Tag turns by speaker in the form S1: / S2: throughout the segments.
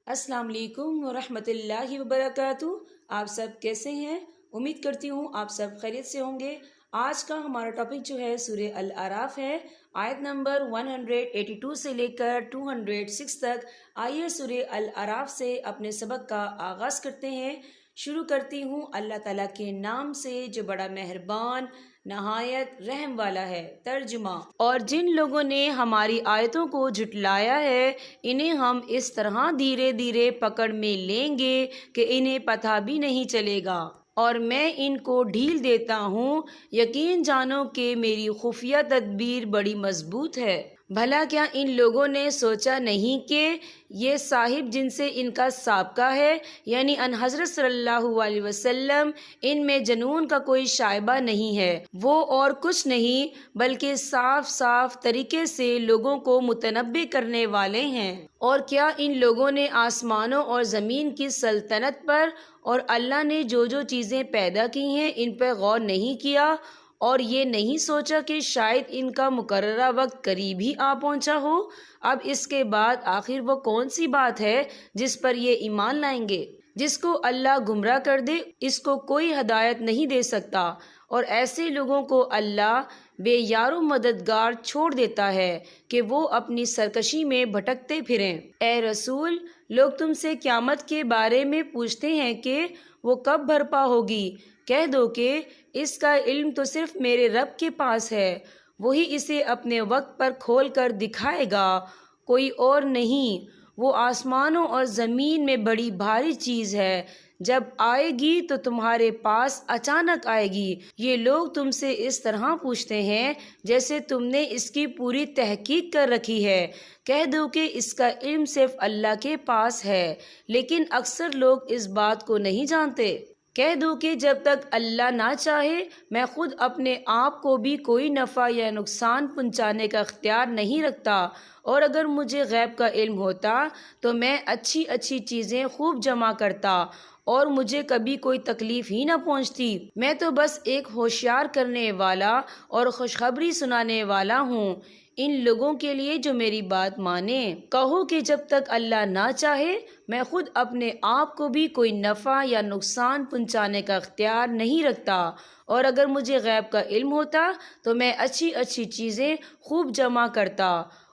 S1: السلام علیکم ورحمۃ اللہ وبرکاتہ۔ آپ سب کیسے ہیں؟ امید کرتی ہوں آپ سب خیریت سے ہوں گے۔ آج کا ہمارا ٹاپک جو ہے سورہ الاعراف ہے، آیت نمبر 182 سے لے کر 206 تک۔ آئیے سورہ الاعراف سے اپنے سبق کا آغاز کرتے ہیں۔ شروع کرتی ہوں اللہ تعالیٰ کے نام سے جو بڑا مہربان نہایت رحم والا ہے۔ ترجمہ: اور جن لوگوں نے ہماری آیتوں کو جھٹلایا ہے انہیں ہم اس طرح دھیرے دھیرے پکڑ میں لیں گے کہ انہیں پتہ بھی نہیں چلے گا، اور میں ان کو ڈھیل دیتا ہوں۔ یقین جانو کہ میری خفیہ تدبیر بڑی مضبوط ہے۔ بھلا کیا ان لوگوں نے سوچا نہیں کہ یہ صاحب جن سے ان کا سابقہ ہے، یعنی ان حضرت صلی اللہ علیہ وسلم، ان میں جنون کا کوئی شائبہ نہیں ہے، وہ اور کچھ نہیں بلکہ صاف صاف طریقے سے لوگوں کو متنبع کرنے والے ہیں۔ اور کیا ان لوگوں نے آسمانوں اور زمین کی سلطنت پر اور اللہ نے جو جو چیزیں پیدا کی ہیں ان پر غور نہیں کیا، اور یہ نہیں سوچا کہ شاید ان کا مقررہ وقت قریب ہی آ پہنچا ہو؟ اب اس کے بعد آخر وہ کون سی بات ہے جس پر یہ ایمان لائیں گے؟ جس کو اللہ گمراہ کر دے اس کو کوئی ہدایت نہیں دے سکتا، اور ایسے لوگوں کو اللہ بے یار و مددگار چھوڑ دیتا ہے کہ وہ اپنی سرکشی میں بھٹکتے پھریں۔ اے رسول، لوگ تم سے قیامت کے بارے میں پوچھتے ہیں کہ وہ کب برپا ہوگی۔ کہہ دو کہ اس کا علم تو صرف میرے رب کے پاس ہے، وہی اسے اپنے وقت پر کھول کر دکھائے گا، کوئی اور نہیں۔ وہ آسمانوں اور زمین میں بڑی بھاری چیز ہے، جب آئے گی تو تمہارے پاس اچانک آئے گی۔ یہ لوگ تم سے اس طرح پوچھتے ہیں جیسے تم نے اس کی پوری تحقیق کر رکھی ہے۔ کہہ دو کہ اس کا علم صرف اللہ کے پاس ہے، لیکن اکثر لوگ اس بات کو نہیں جانتے۔ کہہ دو کہ جب تک اللہ نہ چاہے میں خود اپنے آپ کو بھی کوئی نفع یا نقصان پہنچانے کا اختیار نہیں رکھتا، اور اگر مجھے غیب کا علم ہوتا تو میں اچھی اچھی چیزیں خوب جمع کرتا اور مجھے کبھی کوئی تکلیف ہی نہ پہنچتی۔ میں تو بس ایک ہوشیار کرنے والا اور خوشخبری سنانے والا ہوں ان لوگوں کے لیے جو میری بات مانے۔ کہو کہ جب تک اللہ نہ چاہے میں خود اپنے آپ کو بھی کوئی نفع یا نقصان پہنچانے کا اختیار نہیں رکھتا، اور اگر مجھے غیب کا علم ہوتا تو میں اچھی اچھی چیزیں خوب جمع کرتا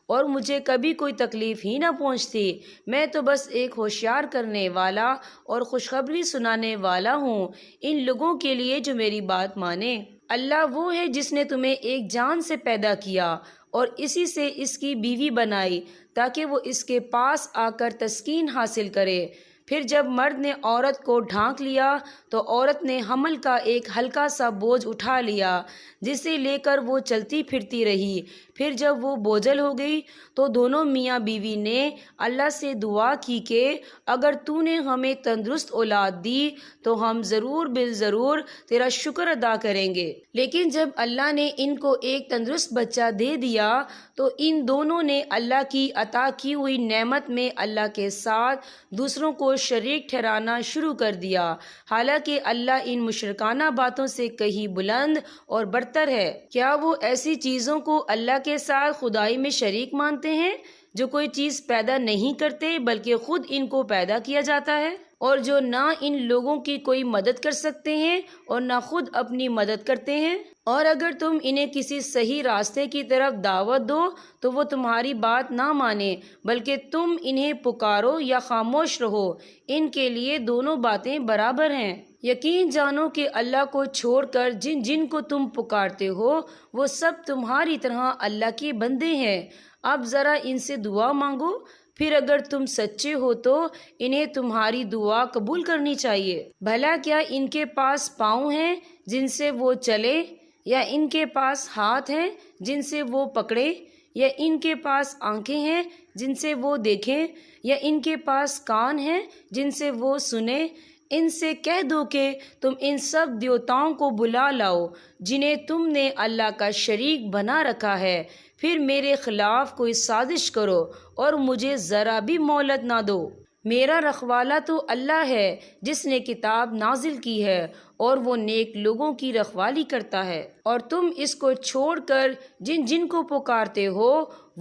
S1: اور مجھے کبھی کوئی تکلیف ہی نہ پہنچتی۔ میں تو بس ایک ہوشیار کرنے والا اور خوشخبری سنانے والا ہوں ان لوگوں کے لیے جو میری بات مانے۔ اللہ وہ ہے جس نے تمہیں ایک جان سے پیدا کیا اور اسی سے اس کی بیوی بنائی تاکہ وہ اس کے پاس آ کر تسکین حاصل کرے۔ پھر جب مرد نے عورت کو ڈھانک لیا تو عورت نے حمل کا ایک ہلکا سا بوجھ اٹھا لیا جسے لے کر وہ چلتی پھرتی رہی۔ پھر جب وہ بوجھل ہو گئی تو دونوں میاں بیوی نے اللہ سے دعا کی کہ اگر تو نے ہمیں تندرست اولاد دی تو ہم ضرور بالضرور تیرا شکر ادا کریں گے۔ لیکن جب اللہ نے ان کو ایک تندرست بچہ دے دیا تو ان دونوں نے اللہ کی عطا کی ہوئی نعمت میں اللہ کے ساتھ دوسروں کو شریک ٹھہرانا شروع کر دیا، حالانکہ اللہ ان مشرکانہ باتوں سے کہیں بلند اور برتر ہے۔ کیا وہ ایسی چیزوں کو اللہ کے ساتھ خدائی میں شریک مانتے ہیں جو کوئی چیز پیدا نہیں کرتے بلکہ خود ان کو پیدا کیا جاتا ہے، اور جو نہ ان لوگوں کی کوئی مدد کر سکتے ہیں اور نہ خود اپنی مدد کرتے ہیں؟ اور اگر تم انہیں کسی صحیح راستے کی طرف دعوت دو تو وہ تمہاری بات نہ مانے، بلکہ تم انہیں پکارو یا خاموش رہو، ان کے لیے دونوں باتیں برابر ہیں۔ یقین جانو کہ اللہ کو چھوڑ کر جن جن کو تم پکارتے ہو وہ سب تمہاری طرح اللہ کے بندے ہیں۔ اب ذرا ان سے دعا مانگو، پھر اگر تم سچے ہو تو انہیں تمہاری دعا قبول کرنی چاہیے۔ بھلا کیا ان کے پاس پاؤں ہیں جن سے وہ چلے، یا ان کے پاس ہاتھ ہیں جن سے وہ پکڑے، یا ان کے پاس آنکھیں ہیں جن سے وہ دیکھیں، یا ان کے پاس کان ہیں جن سے وہ سنیں؟ ان سے کہہ دو کہ تم ان سب دیوتاؤں کو بلا لاؤ جنہیں تم نے اللہ کا شریک بنا رکھا ہے، پھر میرے خلاف کوئی سازش کرو اور مجھے ذرا بھی مہلت نہ دو۔ میرا رکھوالا تو اللہ ہے جس نے کتاب نازل کی ہے، اور وہ نیک لوگوں کی رکھوالی کرتا ہے۔ اور تم اس کو چھوڑ کر جن جن کو پکارتے ہو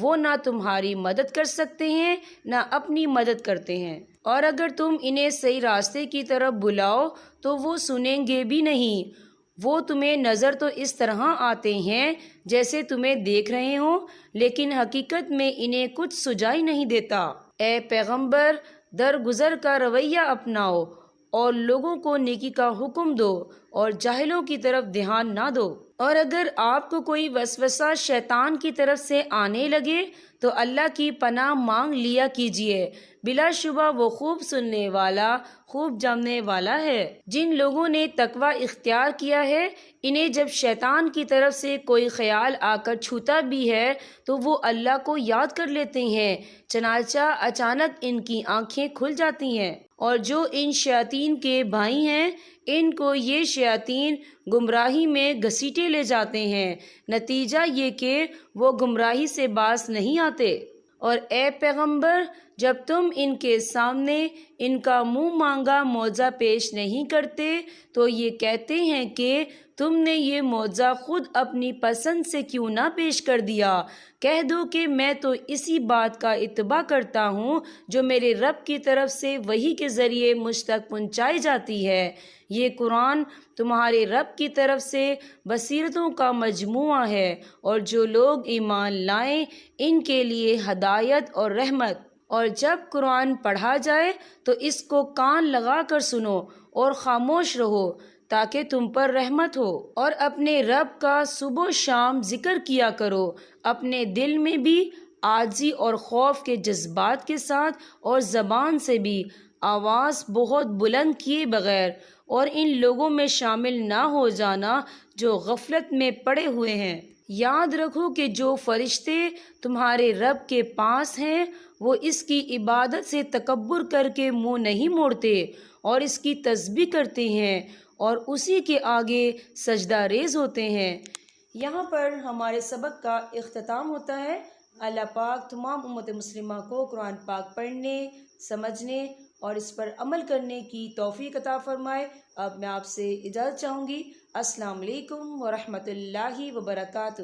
S1: وہ نہ تمہاری مدد کر سکتے ہیں نہ اپنی مدد کرتے ہیں، اور اگر تم انہیں صحیح راستے کی طرف بلاؤ تو وہ سنیں گے بھی نہیں۔ وہ تمہیں نظر تو اس طرح آتے ہیں جیسے تمہیں دیکھ رہے ہوں، لیکن حقیقت میں انہیں کچھ سجائی نہیں دیتا۔ اے پیغمبر، درگزر کا رویہ اپناؤ اور لوگوں کو نیکی کا حکم دو اور جاہلوں کی طرف دھیان نہ دو۔ اور اگر آپ کو کوئی وسوسہ شیطان کی طرف سے آنے لگے تو اللہ کی پناہ مانگ لیا کیجیے، بلا شبہ وہ خوب سننے والا، خوب جاننے والا ہے۔ جن لوگوں نے تقوی اختیار کیا ہے، انہیں جب شیطان کی طرف سے کوئی خیال آ کر چھوتا بھی ہے تو وہ اللہ کو یاد کر لیتے ہیں، چنانچہ اچانک ان کی آنکھیں کھل جاتی ہیں۔ اور جو ان شیاطین کے بھائی ہیں، ان کو یہ شیاطین گمراہی میں گھسیٹے لے جاتے ہیں، نتیجہ یہ کہ وہ گمراہی سے باز نہیں آتے۔ اور اے پیغمبر، جب تم ان کے سامنے ان کا منہ مانگا معجزہ پیش نہیں کرتے تو یہ کہتے ہیں کہ تم نے یہ معجزہ خود اپنی پسند سے کیوں نہ پیش کر دیا۔ کہہ دو کہ میں تو اسی بات کا اتباع کرتا ہوں جو میرے رب کی طرف سے وحی کے ذریعے مجھ تک پہنچائی جاتی ہے۔ یہ قرآن تمہارے رب کی طرف سے بصیرتوں کا مجموعہ ہے، اور جو لوگ ایمان لائیں ان کے لیے ہدایت اور رحمت۔ اور جب قرآن پڑھا جائے تو اس کو کان لگا کر سنو اور خاموش رہو تاکہ تم پر رحمت ہو، اور اپنے رب کا صبح و شام ذکر کیا کرو، اپنے دل میں بھی عاجزی اور خوف کے جذبات کے ساتھ، اور زبان سے بھی آواز بہت بلند کیے بغیر، اور ان لوگوں میں شامل نہ ہو جانا جو غفلت میں پڑے ہوئے ہیں۔ یاد رکھو کہ جو فرشتے تمہارے رب کے پاس ہیں وہ اس کی عبادت سے تکبر کر کے منہ نہیں موڑتے اور اس کی تسبیح کرتے ہیں اور اسی کے آگے سجدہ ریز ہوتے ہیں۔ یہاں پر ہمارے سبق کا اختتام ہوتا ہے۔ اللہ پاک تمام امت مسلمہ کو قرآن پاک پڑھنے، سمجھنے اور اس پر عمل کرنے کی توفیق عطا فرمائے۔ اب میں آپ سے اجازت چاہوں گی۔ السلام علیکم ورحمۃ اللہ وبرکاتہ۔